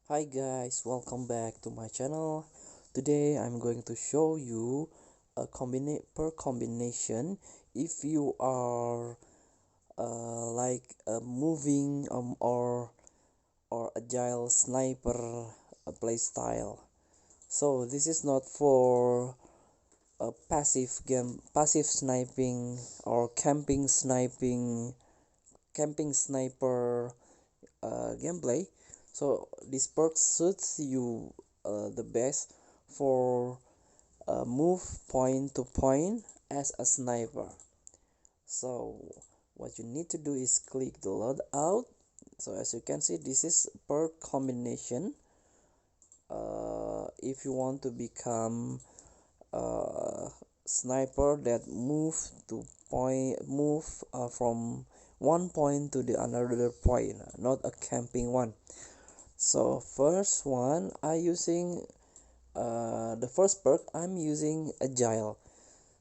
Hi guys, welcome back to my channel. Today I'm going to show you a combination if you are like a moving or agile sniper play style. So this is not for a passive sniping or camping sniper gameplay. So this perk suits you the best for move point to point as a sniper. So what you need to do is click the loadout. So as you can see, this is perk combination. If you want to become a sniper that move from one point to the another point, not a camping one. So first one I using the first perk I'm using Agile.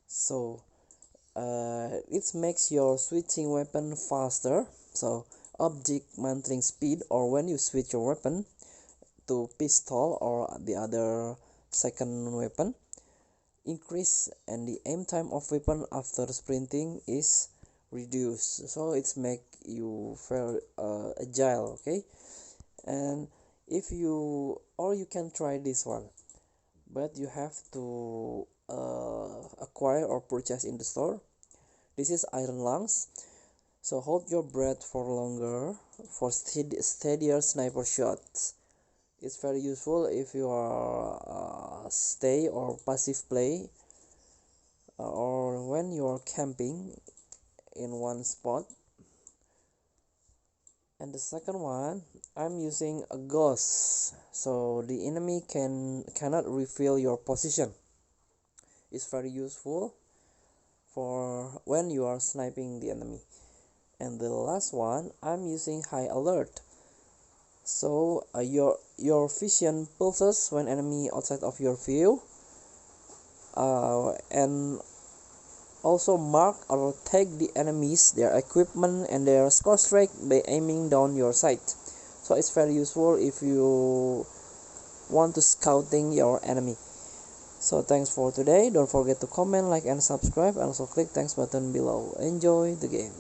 So it makes your switching weapon faster. So object mantling speed, or when you switch your weapon to pistol or the other second weapon, increase, and the aim time of weapon after sprinting is reduced. So it's make you very agile. Okay, and if you or you can try this one, but you have to acquire or purchase in the store. This is iron lungs. So hold your breath for longer for steadier sniper shots. It's very useful if you are stay or passive play, or when you are camping in one spot. And the second one, I'm using a ghost, so the enemy cannot reveal your position. It's very useful for when you are sniping the enemy. And the last one, I'm using high alert. So your vision pulses when enemy outside of your view, and also mark or tag the enemies, their equipment and their score strike by aiming down your sight. So it's very useful if you want to scouting your enemy. So thanks for today. Don't forget to comment, like and subscribe, and also click thanks button below. Enjoy the game.